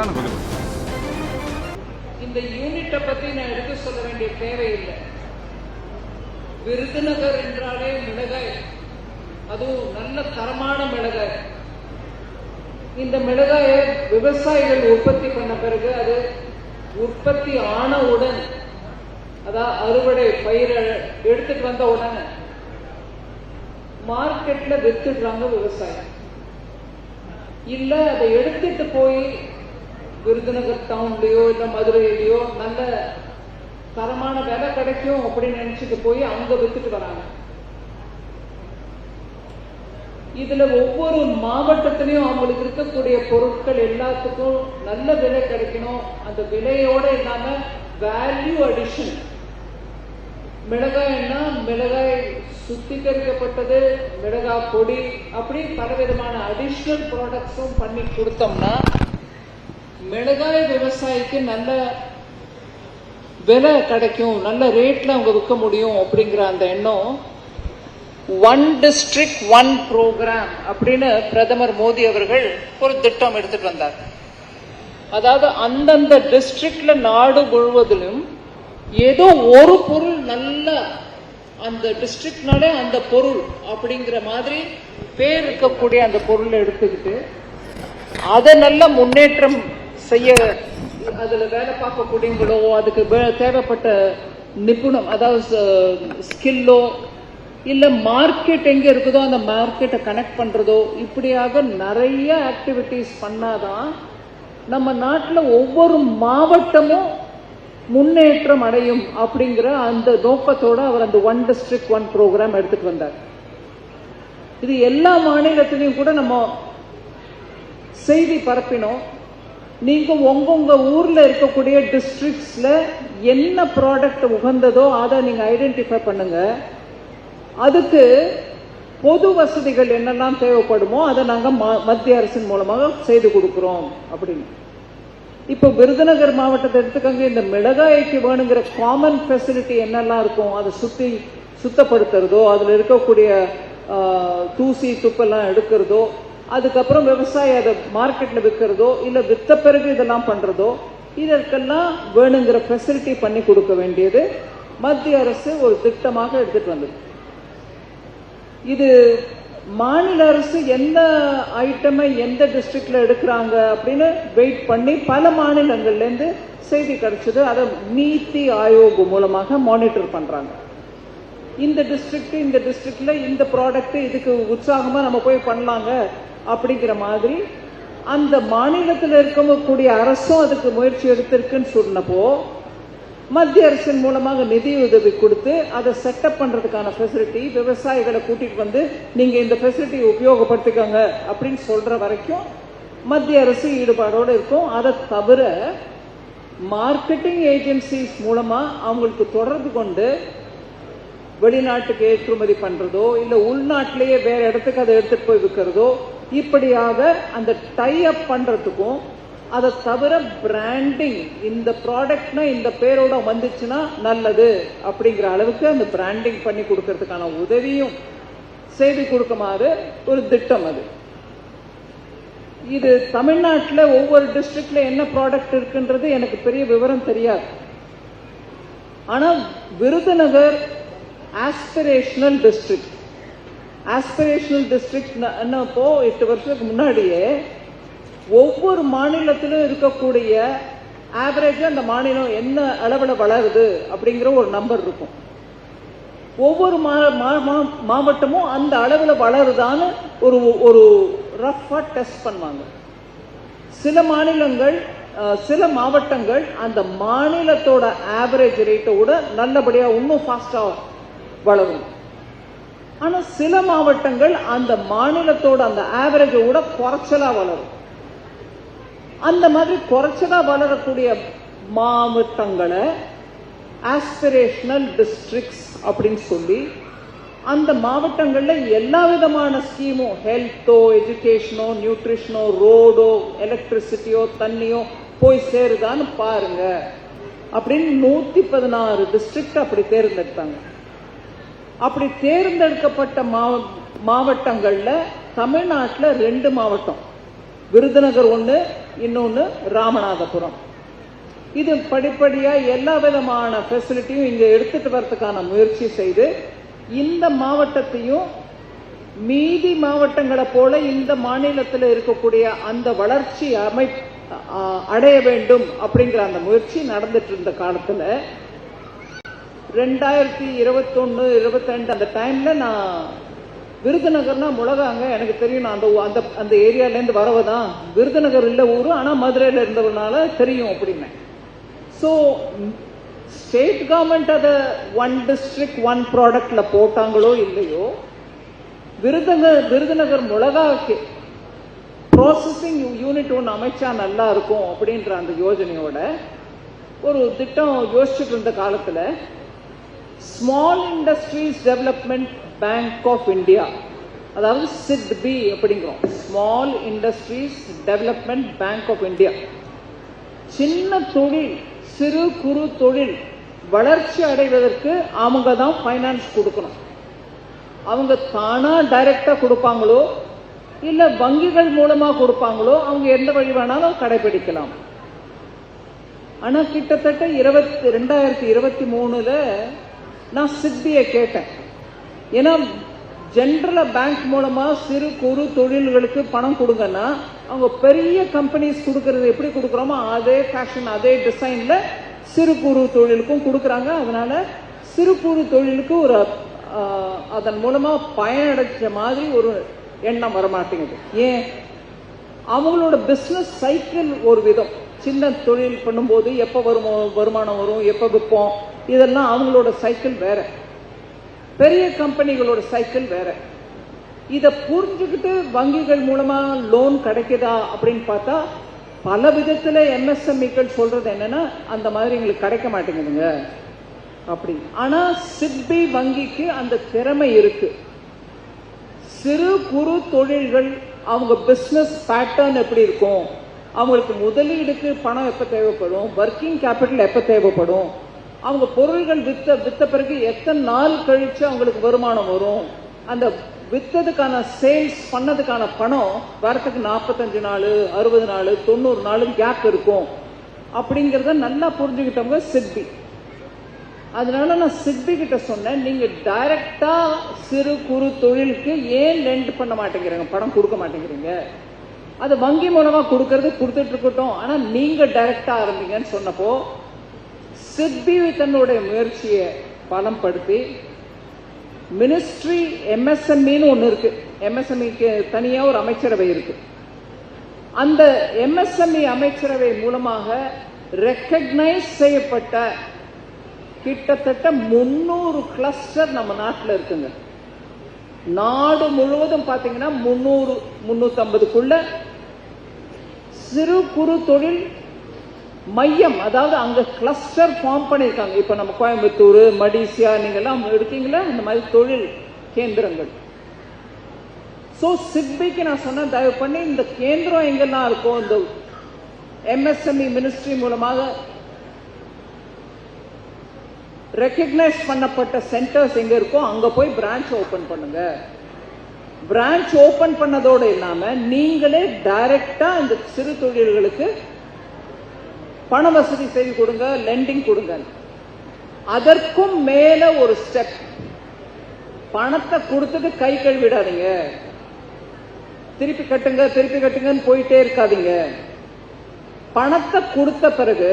எனக்கு கொஞ்சம் இந்த யூனிட்டை பத்தி நான் எடுத்து சொல்ல வேண்டிய தேவையில்லை. விருதுநகர் என்றாலே மிளகாய், அதுவும் நல்ல தரமான மிளகாய். இந்த மிளகாயை விவசாயிகள் உற்பத்தி பண்ண பிறகு அது உற்பத்தி ஆனவுடன், அதாவது அறுவடை பயிரை எடுத்துட்டு வந்த உடனே மார்க்கெட்ல வித்துடுறாங்க விவசாயம். இல்ல அதை எடுத்துட்டு போய் விருதுநகர் டவுன்லயோ இல்ல மதுரையிலயோ நல்ல தரமான விலை கிடைக்கும் அப்படின்னு நினைச்சிட்டு போய் அங்க வித்துட்டு வராங்க. இதுல ஒவ்வொரு மாவட்டத்திலையும் அவங்களுக்கு இருக்கக்கூடிய பொருட்கள் எல்லாத்துக்கும் நல்ல விலை கிடைக்கணும். அந்த விலையோட இல்லாம வேல்யூ அடிஷன். மிளகாய்னா மிளகாய் சுத்திகரிக்கப்பட்டது, மிளகாய் பொடி, அப்படி பலவிதமான அடிஷனல் ப்ராடக்ட்ஸும் பண்ணி கொடுத்தோம்னா மிளகாய் விவசாயிக்கு நல்ல விலை கிடைக்கும், நல்ல ரேட்ல அவங்க விற்க முடியும் அப்படிங்கிற அந்த எண்ணம். ஒன் டிஸ்ட்ரிக்ட் ஒன் ப்ரோக்ராம் அப்படின்னு பிரதமர் மோடி அவர்கள் ஒரு திட்டம் எடுத்துட்டு வந்தார். அதாவது அந்தந்த டிஸ்ட்ரிக்ட்ல நாடு முழுவதிலும் ஏதோ ஒரு பொருள் நல்ல அந்த டிஸ்ட்ரிக்ட்னாலே அந்த பொருள் அப்படிங்கிற மாதிரி பேர் இருக்கக்கூடிய அந்த பொருளை எடுத்துக்கிட்டு அதை நல்ல முன்னேற்றம் செய்ய, அதுல வேலை பார்க்கக்கூடியவங்களோ அதுக்கு தேவைப்பட்ட நிபுணம், அதாவது ஸ்கில்லோ இல்ல மார்க்கெட் எங்க இருக்குதோ அந்த மார்க்கெட்டை கனெக்ட் பண்றதோ, இப்படியாக நிறைய ஆக்டிவிட்டிஸ் பண்ணாதான் நம்ம நாட்டில் ஒவ்வொரு மாவட்டமும் முன்னேற்றம் அடையும் அப்படிங்கிற அந்த நோக்கத்தோட அவர் அந்த ஒன் டிஸ்ட்ரிக்ட் ஒன் ப்ரோக்ராம் எடுத்துட்டு வந்தார். இது எல்லா மாநிலத்திலையும் கூட நம்ம செய்தி பரப்பினோம். நீங்க உங்க ஊர்ல இருக்கக்கூடிய டிஸ்ட்ரிக்ட்ஸ்ல என்ன ப்ராடக்ட் உகந்ததோ அதை நீங்க ஐடென்டிஃபை பண்ணுங்க. அதுக்கு பொது வசதிகள் என்னெல்லாம் தேவைப்படுமோ அதை நாங்க மத்திய அரசின் மூலமாக செய்து கொடுக்கிறோம் அப்படின்னு. இப்ப விருதுநகர் மாவட்டத்தை எடுத்துக்கங்க. இந்த மிளகாய்க்கு வேணுங்கிற காமன் ஃபெசிலிட்டி என்னெல்லாம் இருக்கும், அதை சுத்தப்படுத்துறதோ, அதுல இருக்கக்கூடிய தூசி துப்பெல்லாம் எடுக்கிறதோ, அதுக்கப்புறம் விவசாயி அதை மார்க்கெட்ல விற்கிறதோ இல்ல வித்த பிறகு இதெல்லாம் பண்றதோ, இதற்கெல்லாம் வேணுங்கிற ஃபெசிலிட்டி பண்ணி கொடுக்க வேண்டியது மத்திய அரசு ஒரு திட்டமாக எடுத்துட்டு வந்தது. இது மாநில அரசு எந்த ஐட்டமை எந்த டிஸ்ட்ரிக்ட்ல எடுக்கிறாங்க அப்படின்னு வெயிட் பண்ணி பல மாநிலங்கள்ல இருந்து செய்தி கிடைச்சது. அதை நீத்தி ஆயோக் மூலமாக மானிட்டர் பண்றாங்க. இந்த டிஸ்ட்ரிக்ட்ல இந்த ப்ராடக்ட் இதுக்கு உற்சாகமா நம்ம போய் பண்ணலாங்க அப்படிங்கிற மாதிரி அந்த மாநிலத்தில் இருக்கக்கூடிய அரசும் அதுக்கு முயற்சி எடுத்திருக்குன்னு சொன்னப்போ மத்திய அரசின் மூலமாக நிதி உதவி கொடுத்து அதை செட்டப் பண்றதுக்கான ஃபெசிலிட்டி, விவசாயிகளை கூட்டிட்டு வந்து நீங்க இந்த ஃபெசிலிட்டி உபயோகப்படுத்திக்கோங்க அப்படின்னு சொல்ற வரைக்கும் மத்திய அரசு ஈடுபாடோடு இருக்கும். அதை தவிர மார்க்கெட்டிங் ஏஜென்சிஸ் மூலமா அவங்களுக்கு தொடர்பு கொண்டு வெளிநாட்டுக்கு ஏற்றுமதி பண்றதோ இல்ல உள்நாட்டிலேயே வேற இடத்துக்கு அதை எடுத்துட்டு போய் விற்கிறதோ, இப்படியாக அந்த டை அப் பண்றதுக்கும், அதை தவிர பிராண்டிங், இந்த ப்ராடக்ட்னா இந்த பேரோட வந்துச்சுன்னா நல்லது அப்படிங்கிற அளவுக்கு அந்த பிராண்டிங் பண்ணி கொடுக்கறதுக்கான உதவியும் செய்து கொடுக்குமாறு ஒரு திட்டம் அது. இது தமிழ்நாட்டில் ஒவ்வொரு டிஸ்ட்ரிக்ட்ல என்ன ப்ராடக்ட் இருக்குன்றது எனக்கு பெரிய விவரம் தெரியாது. ஆனா Virudhunagar aspirational district. Aspirational district என்னப்போ 8 வருஷத்துக்கு முன்னாடியே ஒவ்வொரு மாநிலத்திலும் இருக்கக்கூடிய ஆவரேஜா அந்த மாநிலம் என்ன அளவில் வளருது அப்படிங்கிற ஒரு நம்பர் இருக்கும். ஒவ்வொரு மாவட்டமும் அந்த அளவில் வளருதான்னு ஒரு ரஃபா டெஸ்ட் பண்ணுவாங்க. சில மாவட்டங்கள் அந்த மாநிலத்தோட ஆவரேஜ் ரேட்டை விட நல்லபடியா இன்னும் ஃபாஸ்டா வளரும். ஆனா சில மாவட்டங்கள் அந்த மாநிலத்தோட அந்த ஆவரேஜை விட குறைச்சலா வளரும். அந்த மாதிரி குறைச்சலா வளரக்கூடிய மாவட்டங்களை ஆஸ்பிரேஷனல் டிஸ்ட்ரிக்ட்ஸ் அப்படின்னு சொல்லி அந்த மாவட்டங்கள்ல எல்லா விதமான ஸ்கீமும், ஹெல்த்தோ, எஜுகேஷனோ, நியூட்ரிஷனோ, ரோடோ, எலக்ட்ரிசிட்டியோ, தண்ணியோ போய் சேருதான்னு பாருங்க அப்படின்னு 116 டிஸ்ட்ரிக்ட் அப்படி தேர்ந்தெடுத்தாங்க. அப்படி தேர்ந்தெடுக்கப்பட்ட மாவட்டங்கள்ல தமிழ்நாட்டில் 2 மாவட்டம், விருதுநகர் 1, இன்னொன்னு ராமநாதபுரம். இது படிப்படியா எல்லா விதமான ஃபெசிலிட்டியும் இங்க எடுத்துட்டு வரதுக்கான முயற்சி செய்து இந்த மாவட்டத்தையும் மீதி மாவட்டங்களை போல இந்த மாநிலத்தில் இருக்கக்கூடிய அந்த வளர்ச்சி அடைய வேண்டும் அப்படிங்கிற அந்த முயற்சி நடந்துட்டு இருந்த காலத்துல 2021-22 அந்த டைம்ல நான் விருதுநகர்னா முழகாங்க எனக்கு தெரியும். நான் அந்த ஏரியால இருந்து வரவதான். விருதுநகர் இல்ல ஊரு, ஆனா மதுரையில இருந்தவனால தெரியும் அப்படின்னு. ஸோ ஸ்டேட் கவர்மெண்ட் அதை 1 district 1 ப்ராடக்ட்ல போட்டாங்களோ இல்லையோ, விருதுநகர் மிளகாக்கு ப்ராசஸிங் யூனிட் ஒன்று அமைச்சா நல்லா இருக்கும் அப்படின்ற அந்த யோஜனையோட ஒரு திட்டம் யோசிச்சுட்டு இருந்த காலத்துல small industries development bank of India, அதாவது SIDBI அப்படிங்கிறோம், small industries development bank of India, சின்ன தொழில் சிறு குறு தொழில் வளர்ச்சி அடைவதற்கு அவங்க தான் ஃபைனான்ஸ் கொடுக்கணும். அவங்க தானா டைரக்டா கொடுப்பாங்களோ இல்ல வங்கிகள் மூலமா கொடுப்பாங்களோ அவங்க எந்த வழி வேணாலும் கடைபிடிக்கலாம். ஆனா கிட்டத்தட்ட 2023 நான் SIDBI கேட்டேன். ஏன்னா ஜெனரலா பேங்க் மூலமா சிறு குறு தொழில்களுக்கு பணம் கொடுங்கன்னா அவங்க பெரிய கம்பெனிஸ் கொடுக்கறது எப்படி கொடுக்கறோமோ அதே ஃபேஷன் அதே டிசைன்ல சிறு குறு தொழிலுக்கும் கொடுக்கறாங்க. அதனால சிறு குறு தொழிலுக்கு ஒரு அதன் மூலமா பயனடைச்ச மாதிரி ஒரு எண்ணம் வரமாட்டேங்குது. ஏன்? அவங்களோட பிசினஸ் சைக்கிள் ஒரு விதம். சின்ன தொழில் பண்ணும்போது எப்ப வருமானம் வரும், எப்ப விற்போம், இதெல்லாம் அவங்களோட சைக்கிள் வேற, பெரிய கம்பெனிகளோட சைக்கிள் வேற. இத புரிஞ்சுக்கிட்டு வங்கிகள் மூலமா லோன் கிடைக்குதா அப்படின்னு பார்த்தா பல விதத்துல MSMEக்கள் சொல்றது என்னன்னா அந்த மாதிரி எங்களுக்கு கிடைக்க மாட்டேங்குதுங்க அப்படி. ஆனா SIDBI வங்கிக்கு அந்த திறமை இருக்கு. சிறு குறு தொழில்கள் அவங்க பிசினஸ் பேட்டர்ன் எப்படி இருக்கும், அவங்களுக்கு முதலீடுக்கு பணம் எப்ப தேவைப்படும், ஒர்க்கிங் கேபிட்டல் எப்ப தேவைப்படும், அவங்க பொருள்கள் வித்த பிறகு எத்தனை நாள் கழிச்சு அவங்களுக்கு வருமானம் வரும், அந்த வித்ததுக்கான சேல்ஸ் பண்ணதுக்கான பணம் வரத்துக்கு 45 நாள் 60 நாள் 90 நாள் கேப் இருக்கும் அப்படிங்கறத நல்லா புரிஞ்சுக்கிட்டவங்க SIDBI. அதனால நான் SIDBI கிட்ட சொன்னேன், நீங்க டைரக்டா சிறு குறு தொழிலுக்கு ஏன் லெண்ட் பண்ண மாட்டேங்கிறீங்க, பணம் கொடுக்க மாட்டேங்கிறீங்க, அது வங்கி மூலமா கொடுத்துட்டு இருக்கட்டும், ஆனா நீங்க டைரக்டா ஆரம்பிங்கன்னு சொன்னப்போ SIDBI தன்னுடைய முயற்சியை பலப்படுத்தி மினிஸ்ட்ரி MSMEன்னு ஒண்ணு இருக்கு, MSMEக்கு தனியா ஒரு அமைச்சரவை இருக்கு. அந்த MSME அமைச்சரவை மூலமாக ரெக்கக்னைஸ் செய்யப்பட்ட கிட்டத்தட்ட 300 கிளஸ்டர் நம்ம நாட்டில் இருக்குங்க. நாடு முழுவதும் பாத்தீங்கன்னா 300-350க்குள்ள சிறு குறு தொழில் மையம், அதாவது அங்க கிளஸ்டர் ஃபார்ம் பண்ணிருக்காங்க. இப்ப நம்ம கோயம்புத்தூர், மடிசியா நீங்க எல்லாம் எடுத்தீங்களா அந்த மாதிரி தொழில் கேந்திரங்கள். சோ SIDBIக்கு நான் சொன்ன தயவு பண்ணி இந்த கேந்திரம் எங்கெல்லாம் இருக்கும், இந்த MSME மினிஸ்ட்ரி மூலமாக ரெக்கக்னைஸ் பண்ணப்பட்ட சென்டர்ஸ் எங்க இருக்கோ அங்க போய் பிரான்ச் ஓபன் பண்ணுங்க. பிரான்ச் ஓபன் பண்ணதோடு இல்லாம நீங்களே டைரக்டா இந்த சிறு தொழில்களுக்கு பண வசதி செய்து கொடுங்க, லெண்டிங் கொடுங்க. அதற்கும் மேல ஒரு ஸ்டெப், பணத்தை கொடுத்துட்டு கை கழுவிடாதீங்க, திருப்பி கட்டுங்கன்னு போயிட்டே இருக்காதீங்க. பணத்தை கொடுத்த பிறகு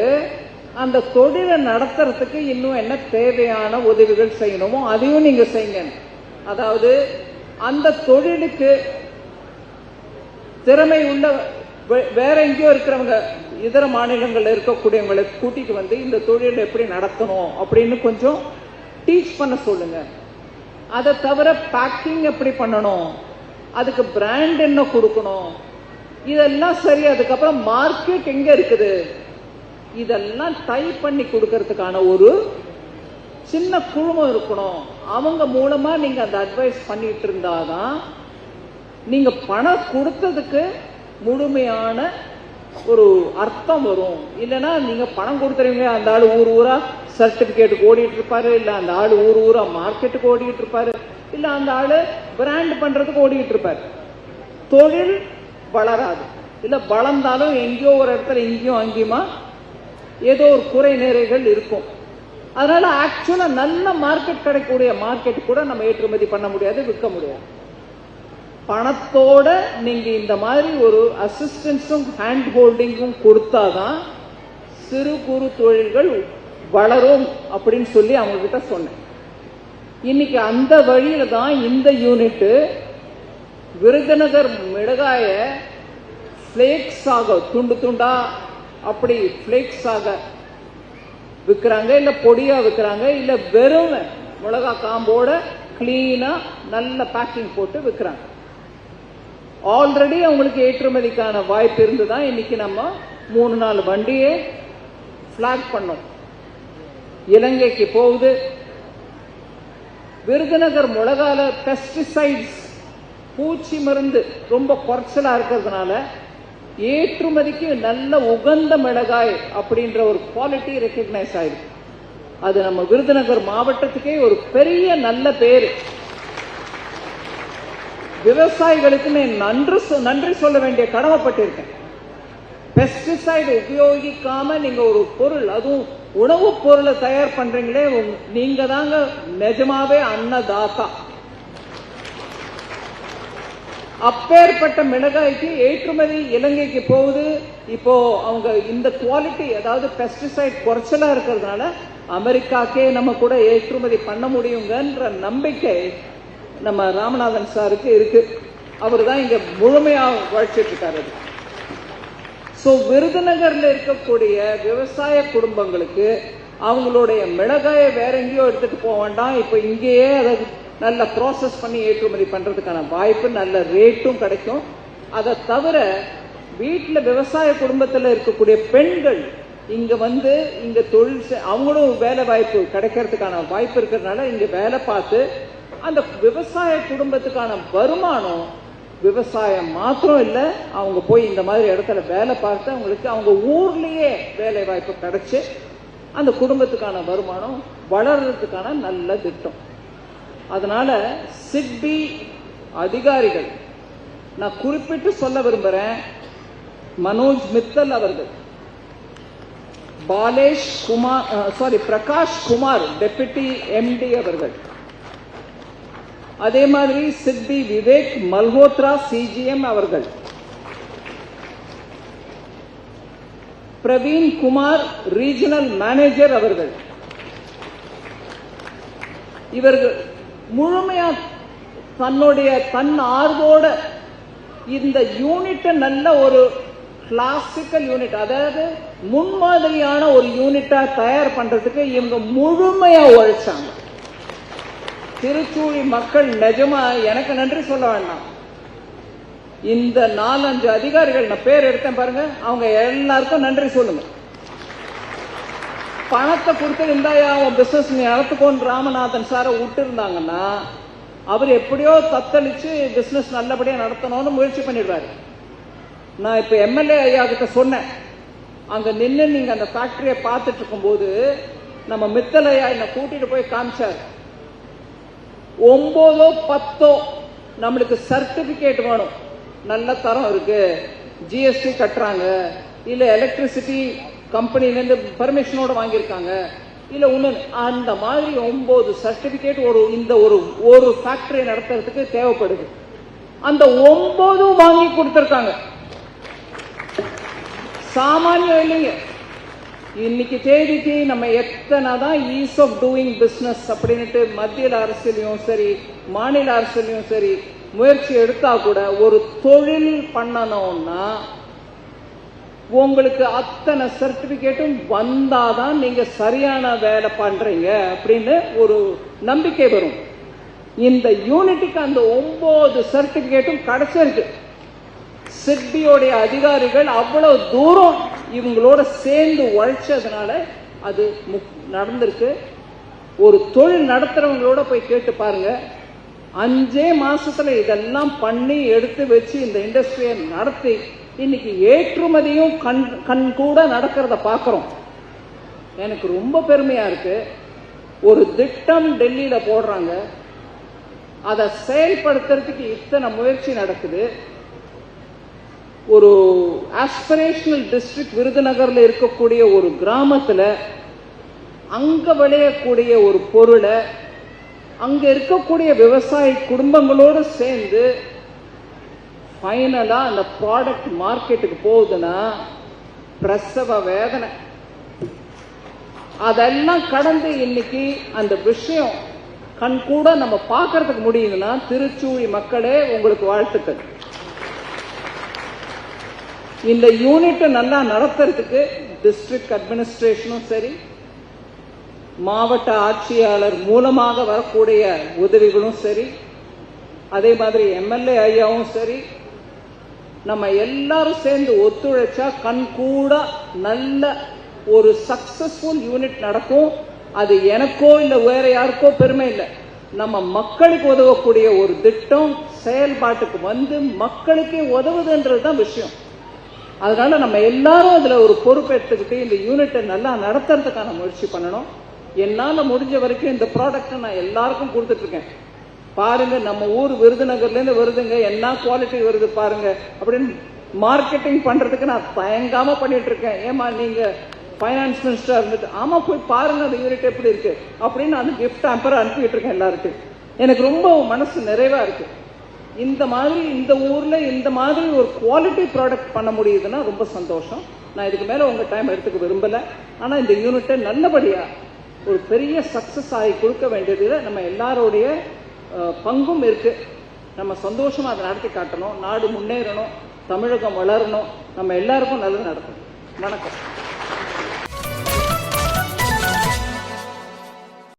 அந்த தொழிலை நடத்துறதுக்கு இன்னும் என்ன தேவையான உதவிகள் செய்யணுமோ அதையும் நீங்க செய்யுங்க. அதாவது அந்த தொழிலுக்கு திறமை உள்ள வேற எங்கேயோ இருக்கிறவங்க, இதர மாநிலங்கள்ல இருக்கக்கூடியவங்களை கூட்டிட்டு வந்து இந்த தொழிலை எப்படி நடத்தணும் அப்படின்னு கொஞ்சம் டீச் பண்ண சொல்லுங்க. அதை தவிர பேக்கிங் எப்படி பண்ணணும், அதுக்கு பிராண்ட் என்ன கொடுக்கணும், இதெல்லாம் சரி. அதுக்கப்புறம் மார்க்கெட் எங்க இருக்குது, இதெல்லாம் டைப் பண்ணி கொடுக்கறதுக்கான ஒரு சின்ன குழுமம் இருக்கணும். அவங்க மூலமா நீங்க அந்த அட்வைஸ் பண்ணிட்டு இருந்தாதான் நீங்க பணம் கொடுத்ததுக்கு முழுமையான ஒரு அர்த்தம் வரும். இல்லைன்னா நீங்க பணம் கொடுத்துறீங்க, அந்த ஆளு ஊரா சர்டிபிகேட்டுக்கு ஓடிட்டு இருப்பாரு, இல்ல அந்த ஆளு ஊரா மார்க்கெட்டுக்கு ஓடிட்டு இருப்பாரு, இல்ல அந்த ஆளு பிராண்ட் பண்றதுக்கு ஓடிட்டு இருப்பாரு. தொழில் வளராது. இல்ல வளர்ந்தாலும் எங்கேயோ ஒரு இடத்துல இங்கேயும் அங்கேயுமா ஏதோ ஒரு குறை நிறைகள் இருக்கும். அதனால ஆக்சுவலா நல்ல மார்க்கெட் கிடைக்கக்கூடிய மார்க்கெட் கூட நம்ம ஏற்றுமதி பண்ண முடியாது, விற்க முடியாது. பணத்தோட நீங்க இந்த மாதிரி ஒரு அசிஸ்டன்ஸும் ஹேண்ட் ஹோல்டிங்கும் கொடுத்தாதான் சிறு குறு தொழில்கள் வளரும் அப்படின்னு சொல்லி அவங்க கிட்ட சொன்னேன். இன்னைக்கு அந்த வழியில தான் இந்த யூனிட் விருதுநகர் மிளகாய பிளேக்ஸ் ஆக துண்டு துண்டா அப்படி பிளேக்ஸ் ஆக விற்கிறாங்க, இல்ல பொடியா விற்கிறாங்க, இல்ல வெறும் மிளகா காம்போட கிளீனா நல்ல பேக்கிங் போட்டு விற்கிறாங்க. ஆல்ரெடி அவங்களுக்கு ஏற்றுமதிக்கான வாய்ப்பு இருந்துதான் இன்னைக்கு நம்ம 3-4 வண்டியே பிளாக் பண்ணோம். இலங்கைக்கு போகுது. விருதுநகர் மிளகால பெஸ்டிசைட்ஸ் பூச்சி மருந்து ரொம்ப குறைச்சலா இருக்கிறதுனால ஏற்றுமதிக்கு நல்ல உகந்த மிளகாய் அப்படின்ற ஒரு குவாலிட்டி ரெக்கக்னைஸ் ஆயிருக்கு. அது நம்ம விருதுநகர் மாவட்டத்துக்கே ஒரு பெரிய நல்ல பேரு. விவசாயிகளுக்கு நன்றி சொல்ல வேண்டிய கடமைப்பட்டிருக்கேன். பெஸ்டிசைடு உபயோகிக்காம நீங்க ஒரு பொருள், அதுவும் உணவுப் பொருளை தயார் பண்றீங்களே, நீங்க தாங்க நிஜமாவே அன்னதாத்தா. அப்பேற்பட்ட மிளகாய்க்கு ஏற்றுமதி இலங்கைக்கு போகுது. இப்போ அவங்க இந்த குவாலிட்டி, அதாவது பெஸ்டிசைட் குறைச்சலா இருக்கிறதுனால அமெரிக்காக்கே நம்ம கூட ஏற்றுமதி பண்ண முடியுங்கன்ற நம்பிக்கை நம்ம ராமநாதன் சாருக்கு இருக்கு. அவர் தான் இங்க முழுமையா உழைச்சிட்டு இருக்காரு. சோ விருதுநகர்ல இருக்கக்கூடிய விவசாய குடும்பங்களுக்கு அவங்களுடைய மிளகாயை வேற எங்கேயோ எடுத்துட்டு போக வேண்டாம், இப்ப இங்கேயே அதை நல்ல ப்ராசஸ் பண்ணி ஏற்றுமதி பண்றதுக்கான வாய்ப்பு, நல்ல ரேட்டும் கிடைக்கும். அதை தவிர வீட்டில் விவசாய குடும்பத்தில் இருக்கக்கூடிய பெண்கள் இங்க வந்து இங்க தொழில் அவங்களும் வேலை வாய்ப்பு கிடைக்கிறதுக்கான வாய்ப்பு இருக்கிறதுனால இங்க வேலை பார்த்து அந்த விவசாய குடும்பத்துக்கான வருமானம், விவசாயம் மாத்திரம் இல்ல, அவங்க போய் இந்த மாதிரி இடத்துல வேலை பார்த்து அவங்களுக்கு அவங்க ஊர்லயே வேலை வாய்ப்பு கிடைச்சு அந்த குடும்பத்துக்கான வருமானம் வளர்றதுக்கான நல்ல திட்டம். அதனால சிட்பி அதிகாரிகள் நான் குறிப்பிட்டு சொல்ல விரும்புறேன். மனோஜ் மித்தல் அவர்கள், பிரகாஷ் குமார் டெபுட்டி எம்டி அவர்கள், அதே மாதிரி சிட்பி விவேக் மல்ஹோத்ரா சிஜிஎம் அவர்கள், பிரவீன் குமார் ரீஜனல் மேனேஜர் அவர்கள், இவர்கள் முழுமையா தன் ஆர்வோட இந்த யூனிட் நல்ல ஒரு கிளாசிக்கல் யூனிட், அதாவது முன்மாதிரியான ஒரு யூனிட்டா தயார் பண்றதுக்கு இவங்க முழுமையா உழைச்சாங்க. திருச்சூழி மக்கள் நிஜமா எனக்கு நன்றி சொல்ல வேண்டாம். இந்த 4-5 அதிகாரிகள் நான் பேர் எடுத்தேன் பாருங்க, அவங்க எல்லாருக்கும் நன்றி சொல்லுங்க. பணத்தை கொடுத்து இருந்தாயா அவன் பிசினஸ் நீ நடத்துக்கோன்னு ராமநாதன் சாரை விட்டு இருந்தாங்கன்னா அவர் எப்படியோ தத்தளிச்சு பிசினஸ் நல்லபடியா நடத்தணும்னு முயற்சி பண்ணிடுவாரு. நான் இப்ப எம்எல்ஏ ஐயா கிட்ட சொன்னேன், அங்க நின்று நீங்க அந்த ஃபேக்டரியை பார்த்துட்டு இருக்கும் போது நம்ம மித்தல் ஐயா என்ன கூட்டிட்டு போய் காமிச்சார். 9ஓ 10ஓ நம்மளுக்கு சர்டிபிகேட் வேணும், நல்ல தரம் இருக்கு, ஜிஎஸ்டி கட்டுறாங்க, இல்ல எலக்ட்ரிசிட்டி கம்பெனில இருந்து பர்மிஷனோட வாங்கியிருக்காங்க, இல்ல ஒண்ணு அந்த மாதிரி 9 சர்டிபிகேட் இந்த ஒரு ஃபேக்டரி நடத்துறதுக்கு தேவைப்படுது. அந்த 9 வாங்கி கொடுத்திருக்காங்க. சாமானியம் இல்லைங்க. இன்னைக்கு தேதிக்கு நம்ம எத்தனைதான் ஈஸ் ஆஃப் டூயிங் பிசினஸ் அப்படின்ட்டு மத்திய அரசுலயும் சரி மாநில அரசுலயும் சரி முயற்சி எடுத்தா கூட ஒரு தொழில் பண்ணணும்னா உங்களுக்கு அத்தனை சர்டிபிகேட்டும் வந்தாதான் நீங்க சரியான வேலை பண்றீங்க அப்படின்னு ஒரு நம்பிக்கை வரும். இந்த யூனிட்டுக்கு அந்த 9 சர்டிபிகேட்டும் கிடைச்சிருக்கு. சிட்பியோடைய அதிகாரிகள் அவ்வளவு தூரம் இவங்களோட சேர்ந்து உழைச்சதுனால அது நடந்திருக்கு. ஒரு தொழில் நடத்துறவங்களோட போய் கேட்டு பாருங்க, 5 மாசத்துல இதெல்லாம் பண்ணி எடுத்து வச்சு இந்த இண்டஸ்ட்ரியை நடத்தி இன்னைக்கு ஏற்றுமதியும் கண் கூட நடக்கிறத பாக்கிறோம். எனக்கு ரொம்ப பெருமையா இருக்கு. ஒரு திட்டம் டெல்லியில போடுறாங்க, அதை செயல்படுத்துறதுக்கு இத்தனை முயற்சி நடக்குது. ஒரு ஆஸ்பிரேஷனல் டிஸ்ட்ரிக்ட் விருதுநகர்ல இருக்கக்கூடிய ஒரு கிராமத்துல அங்க விளையக்கூடிய ஒரு பொருளை அங்க இருக்கக்கூடிய விவசாய குடும்பங்களோடு சேர்ந்து ஃபைனலா அந்த ப்ராடக்ட் மார்க்கெட்டுக்கு போகுதுன்னா பிரசவ வேதனை. அதெல்லாம் கடந்து இன்னைக்கு அந்த விஷயம் கண் கூட நம்ம பார்க்கறதுக்கு முடியுதுன்னா திருச்சூழி மக்களே உங்களுக்கு வாழ்த்துக்கள். இந்த யூனிட் நல்லா நடத்துறதுக்கு டிஸ்ட்ரிக்ட் அட்மினிஸ்ட்ரேஷனும் சரி, மாவட்ட ஆட்சியாளர் மூலமாக வரக்கூடிய உதவிகளும் சரி, அதே மாதிரி எம்எல்ஏ ஐயாவும் சரி, நம்ம எல்லாரும் சேர்ந்து ஒத்துழைச்சா கண் கூட நல்ல ஒரு சக்சஸ்ஃபுல் யூனிட் நடக்கும். அது எனக்கோ இல்ல வேற யாருக்கோ பெருமை இல்லை, நம்ம மக்களுக்கு உதவக்கூடிய ஒரு திட்டம் செயல்பாட்டுக்கு வந்து மக்களுக்கே உதவுதுன்றதுதான் விஷயம். அதனால நம்ம எல்லாரும் அதுல ஒரு பொறுப்பு எடுத்துக்கிட்டு இந்த யூனிட்டை நல்லா நடத்துறதுக்கான முயற்சி பண்ணணும். என்னால முடிஞ்ச வரைக்கும் இந்த ப்ராடக்ட் நான் எல்லாருக்கும் கொடுத்துட்டு இருக்கேன். பாருங்க, நம்ம ஊர் விருதுநகர்ல இருந்து வருதுங்க, என்ன குவாலிட்டி வருது பாருங்க அப்படின்னு மார்க்கெட்டிங் பண்றதுக்கு நான் தயங்காம பண்ணிட்டு இருக்கேன். ஏமா நீங்க பைனான்ஸ் மினிஸ்டரா இருந்துட்டு, ஆமா போய் பாருங்க அந்த யூனிட் எப்படி இருக்கு அப்படின்னு நான் கிஃப்ட் ஆம்பர் அனுப்பிட்டு இருக்கேன் எல்லாருக்கும். எனக்கு ரொம்ப மனசு நிறைவா இருக்கு. இந்த மாதிரி இந்த ஊர்ல இந்த மாதிரி ஒரு குவாலிட்டி ப்ராடக்ட் பண்ண முடியுதுன்னா ரொம்ப சந்தோஷம். நான் இதுக்கு மேல உங்க டைம் எடுத்துக்க விரும்பல. ஆனா இந்த யூனிட்டை நல்லபடியா ஒரு பெரிய சக்சஸ் ஆகி கொடுக்க வேண்டியதுல நம்ம எல்லாருடைய பங்கும் இருக்கு. நம்ம சந்தோஷமா அதை நடத்தி காட்டணும். நாடு முன்னேறணும், தமிழகம் வளரணும், நம்ம எல்லாருக்கும் நல்லது நடக்கணும். வணக்கம்.